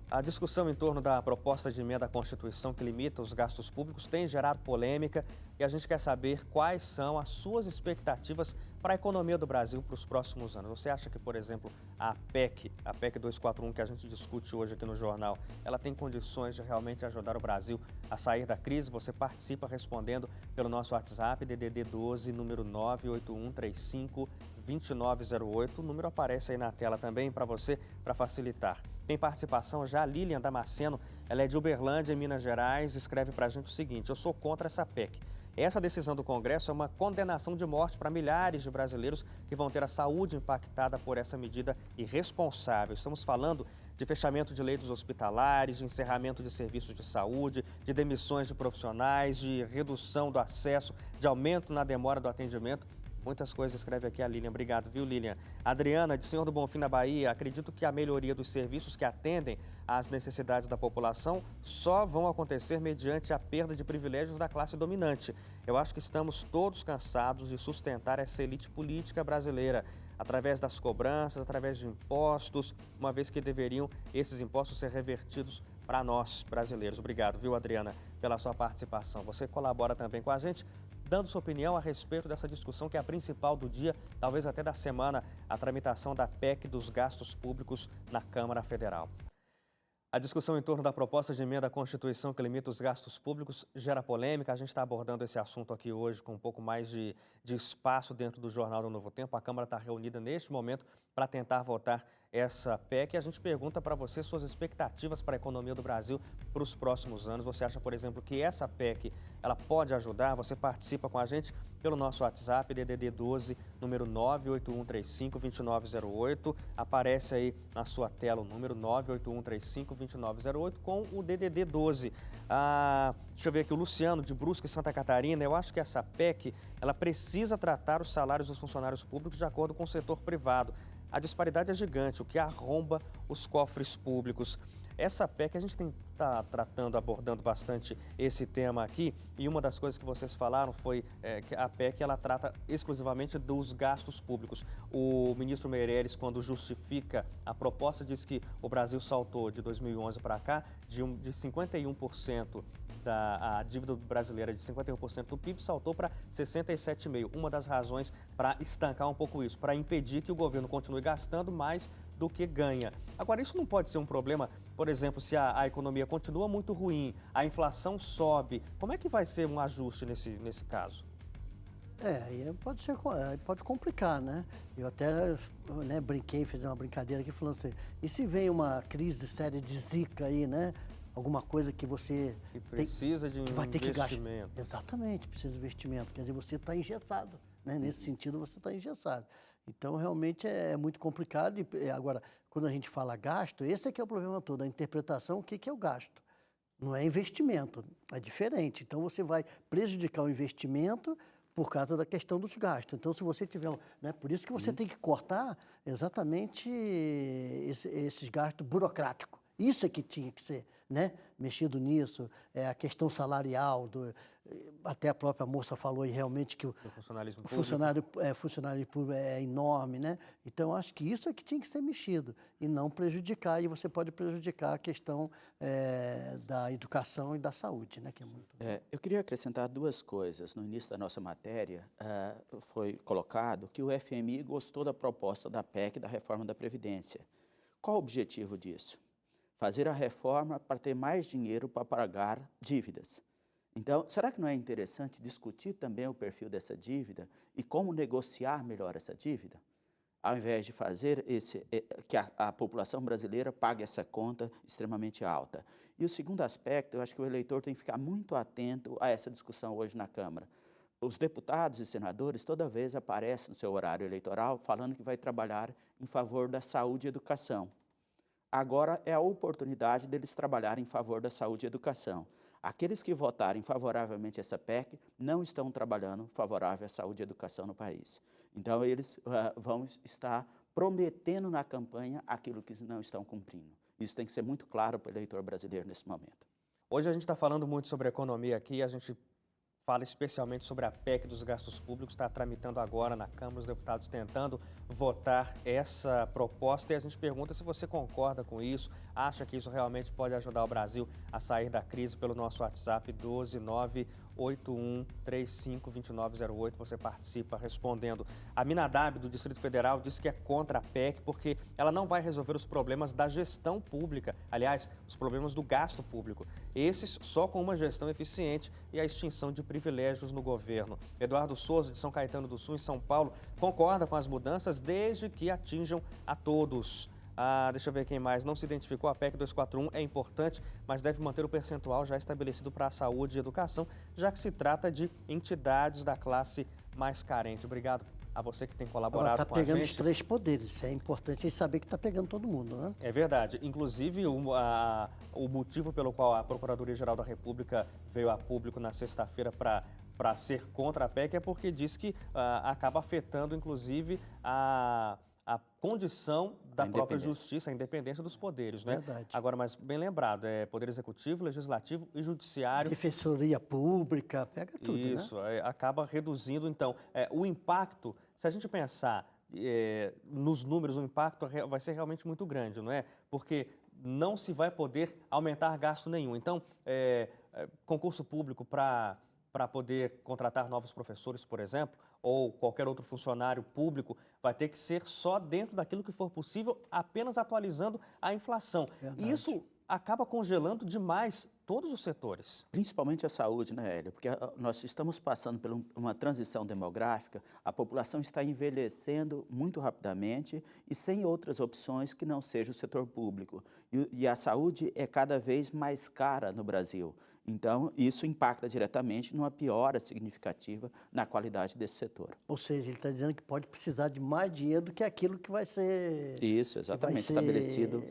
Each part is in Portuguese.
A discussão em torno da proposta de emenda à Constituição que limita os gastos públicos tem gerado polêmica e a gente quer saber quais são as suas expectativas para a economia do Brasil para os próximos anos. Você acha que, por exemplo, a PEC 241 que a gente discute hoje aqui no jornal, ela tem condições de realmente ajudar o Brasil a sair da crise? Você participa respondendo pelo nosso WhatsApp, DDD 12, número 981352908. O número aparece aí na tela também para você, para facilitar. Tem participação já a Lilian Damasceno, ela é de Uberlândia, em Minas Gerais, escreve para a gente o seguinte: eu sou contra essa PEC. Essa decisão do Congresso é uma condenação de morte para milhares de brasileiros que vão ter a saúde impactada por essa medida irresponsável. Estamos falando de fechamento de leitos hospitalares, de encerramento de serviços de saúde, de demissões de profissionais, de redução do acesso, de aumento na demora do atendimento. Muitas coisas, escreve aqui a Lilian. Obrigado, viu, Lilian? Adriana, de Senhor do Bonfim, na Bahia, acredito que a melhoria dos serviços que atendem às necessidades da população só vão acontecer mediante a perda de privilégios da classe dominante. Eu acho que estamos todos cansados de sustentar essa elite política brasileira através das cobranças, através de impostos, uma vez que deveriam esses impostos ser revertidos para nós, brasileiros. Obrigado, viu, Adriana, pela sua participação. Você colabora também com a gente, dando sua opinião a respeito dessa discussão que é a principal do dia, talvez até da semana, a tramitação da PEC dos gastos públicos na Câmara Federal. A discussão em torno da proposta de emenda à Constituição que limita os gastos públicos gera polêmica. A gente está abordando esse assunto aqui hoje com um pouco mais de espaço dentro do Jornal do Novo Tempo. A Câmara está reunida neste momento para tentar votar essa PEC. E a gente pergunta para você suas expectativas para a economia do Brasil para os próximos anos. Você acha, por exemplo, que essa PEC ela pode ajudar? Você participa com a gente pelo nosso WhatsApp, DDD 12, número 981352908. Aparece aí na sua tela o número 981352908 com o DDD 12. Deixa eu ver aqui, o Luciano, de Brusque, Santa Catarina. Eu acho que essa PEC ela precisa tratar os salários dos funcionários públicos de acordo com o setor privado. A disparidade é gigante, o que arromba os cofres públicos. Essa PEC, a gente está abordando bastante esse tema aqui, e uma das coisas que vocês falaram foi que a PEC ela trata exclusivamente dos gastos públicos. O ministro Meirelles, quando justifica a proposta, diz que o Brasil saltou de 2011 para cá de 51%. A dívida brasileira de 51% do PIB saltou para 67,5%. Uma das razões para estancar um pouco isso, para impedir que o governo continue gastando mais do que ganha. Agora, isso não pode ser um problema, por exemplo, se a economia continua muito ruim, a inflação sobe, como é que vai ser um ajuste nesse caso? Aí pode complicar, né? Eu até brinquei, fiz uma brincadeira aqui falando assim, e se vem uma crise séria de zika aí, né? Alguma coisa que você Que precisa de um investimento. Exatamente, precisa de investimento. Quer dizer, você está engessado, né? Nesse sentido, você está engessado. Então, realmente é muito complicado. Agora, quando a gente fala gasto, esse é que é o problema todo, a interpretação, o que é o gasto? Não é investimento, é diferente. Então, você vai prejudicar o investimento por causa da questão dos gastos. Então, se você tiver... por isso que você tem que cortar exatamente esses gastos burocráticos. Isso é que tinha que ser, mexido nisso, a questão salarial, até a própria moça falou aí realmente que o funcionário público é enorme, né? Então, acho que isso é que tinha que ser mexido e não prejudicar, e você pode prejudicar a questão da educação e da saúde, né? Que é muito... Eu queria acrescentar duas coisas. No início da nossa matéria, foi colocado que o FMI gostou da proposta da PEC, da reforma da Previdência. Qual o objetivo disso? Fazer a reforma para ter mais dinheiro para pagar dívidas. Então, será que não é interessante discutir também o perfil dessa dívida e como negociar melhor essa dívida? Ao invés de fazer que a população brasileira pague essa conta extremamente alta. E o segundo aspecto, eu acho que o eleitor tem que ficar muito atento a essa discussão hoje na Câmara. Os deputados e senadores toda vez aparecem no seu horário eleitoral falando que vai trabalhar em favor da saúde e educação. Agora é a oportunidade deles trabalharem em favor da saúde e educação. Aqueles que votarem favoravelmente essa PEC não estão trabalhando favorável à saúde e educação no país. Então, eles vão estar prometendo na campanha aquilo que não estão cumprindo. Isso tem que ser muito claro para o eleitor brasileiro nesse momento. Hoje a gente está falando muito sobre economia aqui, a gente fala especialmente sobre a PEC dos gastos públicos, está tramitando agora na Câmara dos Deputados, tentando votar essa proposta. E a gente pergunta se você concorda com isso, acha que isso realmente pode ajudar o Brasil a sair da crise. Pelo nosso WhatsApp 12981352908. Você participa respondendo. A Minadab, do Distrito Federal, disse que é contra a PEC porque ela não vai resolver os problemas da gestão pública, aliás, os problemas do gasto público. Esses só com uma gestão eficiente e a extinção de privilégios no governo. Eduardo Souza, de São Caetano do Sul, em São Paulo, concorda com as mudanças desde que atinjam a todos. Deixa eu ver quem mais não se identificou. A PEC 241 é importante, mas deve manter o percentual já estabelecido para a saúde e educação, já que se trata de entidades da classe mais carente. Obrigado a você que tem colaborado com a gente. Está pegando os três poderes, é importante saber que está pegando todo mundo, né? É verdade. Inclusive, o motivo pelo qual a Procuradoria-Geral da República veio a público na sexta-feira para ser contra a PEC é porque diz que acaba afetando, inclusive, a condição da própria justiça, a independência dos poderes, né? Verdade. Agora, mas bem lembrado, é Poder Executivo, Legislativo e Judiciário. Defensoria Pública, pega tudo, Isso, né? acaba reduzindo, então, o impacto. Se a gente pensar nos números, o impacto vai ser realmente muito grande, não é? Porque não se vai poder aumentar gasto nenhum. Então, concurso público para poder contratar novos professores, por exemplo, ou qualquer outro funcionário público, vai ter que ser só dentro daquilo que for possível, apenas atualizando a inflação. Verdade. E isso acaba congelando demais todos os setores. Principalmente a saúde, né, Hélio? Porque nós estamos passando por uma transição demográfica, a população está envelhecendo muito rapidamente e sem outras opções que não seja o setor público. E a saúde é cada vez mais cara no Brasil. Então, isso impacta diretamente numa piora significativa na qualidade desse setor. Ou seja, ele está dizendo que pode precisar de mais dinheiro do que aquilo que vai ser... Isso, exatamente, estabelecido.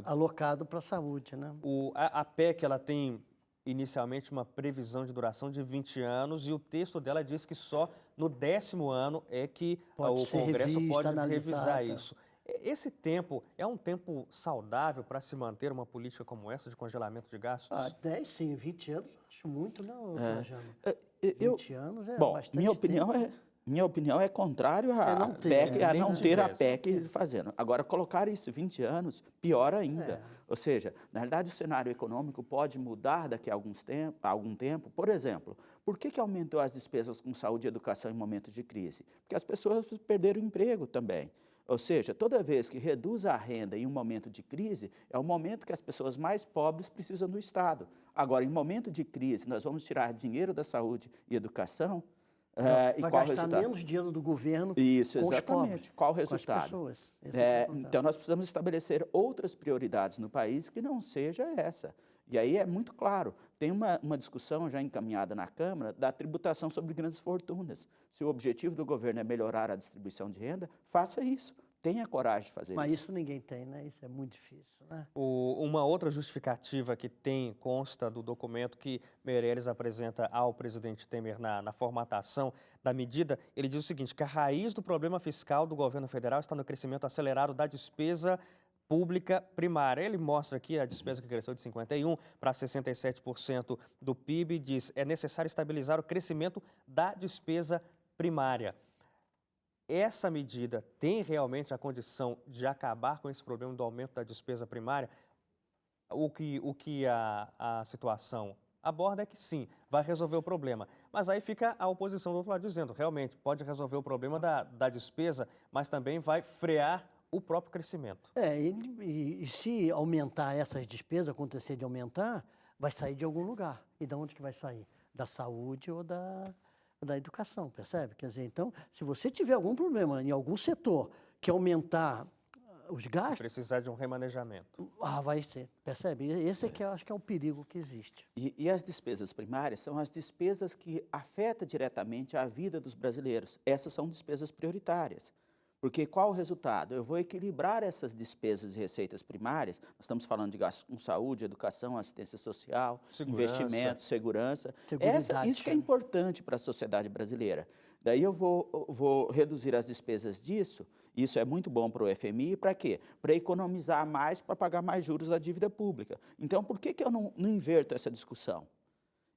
Alocado para a saúde, né? A PEC, ela tem inicialmente uma previsão de duração de 20 anos e o texto dela diz que só no 10º ano é que o Congresso pode revisar isso. Esse tempo é um tempo saudável para se manter uma política como essa de congelamento de gastos? 10 sim, 20 anos acho muito, não, Trajano? 20 anos é bom, bastante minha opinião é contrário à PEC, a não ter a PEC fazendo. Agora, colocar isso 20 anos, pior ainda. Ou seja, na realidade, o cenário econômico pode mudar daqui a algum tempo. Por exemplo, por que aumentou as despesas com saúde e educação em momentos de crise? Porque as pessoas perderam o emprego também. Ou seja, toda vez que reduz a renda em um momento de crise, é o momento que as pessoas mais pobres precisam do Estado. Agora, em momento de crise, nós vamos tirar dinheiro da saúde e educação, e qual o resultado? Menos dinheiro do governo Isso, com exatamente. Os pobres, qual o resultado? Com as pessoas. Então, nós precisamos estabelecer outras prioridades no país que não seja essa. E aí é muito claro, tem uma discussão já encaminhada na Câmara da tributação sobre grandes fortunas. Se o objetivo do governo é melhorar a distribuição de renda, faça isso. Tenha coragem de fazer isso. Mas isso ninguém tem, né? Isso é muito difícil, né? Uma outra justificativa que consta do documento que Meirelles apresenta ao presidente Temer na formatação da medida, ele diz o seguinte, que a raiz do problema fiscal do governo federal está no crescimento acelerado da despesa pública primária. Ele mostra aqui a despesa que cresceu de 51% para 67% do PIB, diz é necessário estabilizar o crescimento da despesa primária. Essa medida tem realmente a condição de acabar com esse problema do aumento da despesa primária? O que a situação aborda é que sim, vai resolver o problema. Mas aí fica a oposição do outro lado dizendo, realmente, pode resolver o problema da despesa, mas também vai frear o próprio crescimento. E se aumentar essas despesas, acontecer de aumentar, vai sair de algum lugar. E de onde que vai sair? Da saúde ou da educação, percebe? Quer dizer, então, se você tiver algum problema em algum setor que aumentar os gastos... Precisar de um remanejamento. Vai ser, percebe? Esse é que eu acho que é o perigo que existe. E as despesas primárias são as despesas que afetam diretamente a vida dos brasileiros. Essas são despesas prioritárias. Porque qual o resultado? Eu vou equilibrar essas despesas e receitas primárias, nós estamos falando de gastos com saúde, educação, assistência social, investimentos, segurança. Isso que é importante para a sociedade brasileira. Daí eu vou reduzir as despesas disso, isso é muito bom para o FMI, para quê? Para economizar mais, para pagar mais juros da dívida pública. Então, por que eu não inverto essa discussão?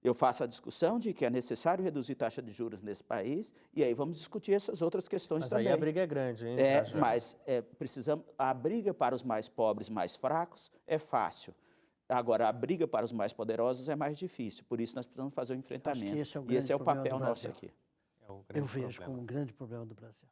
Eu faço a discussão de que é necessário reduzir taxa de juros nesse país, e aí vamos discutir essas outras questões Mas também. aí a briga é grande, hein? Mas precisamos, a briga para os mais pobres, mais fracos, é fácil. Agora, a briga para os mais poderosos é mais difícil, por isso nós precisamos fazer um enfrentamento. Esse é o e esse é o grande problema papel do nosso Brasil. aqui. É o grande Eu vejo problema. como um grande problema do Brasil.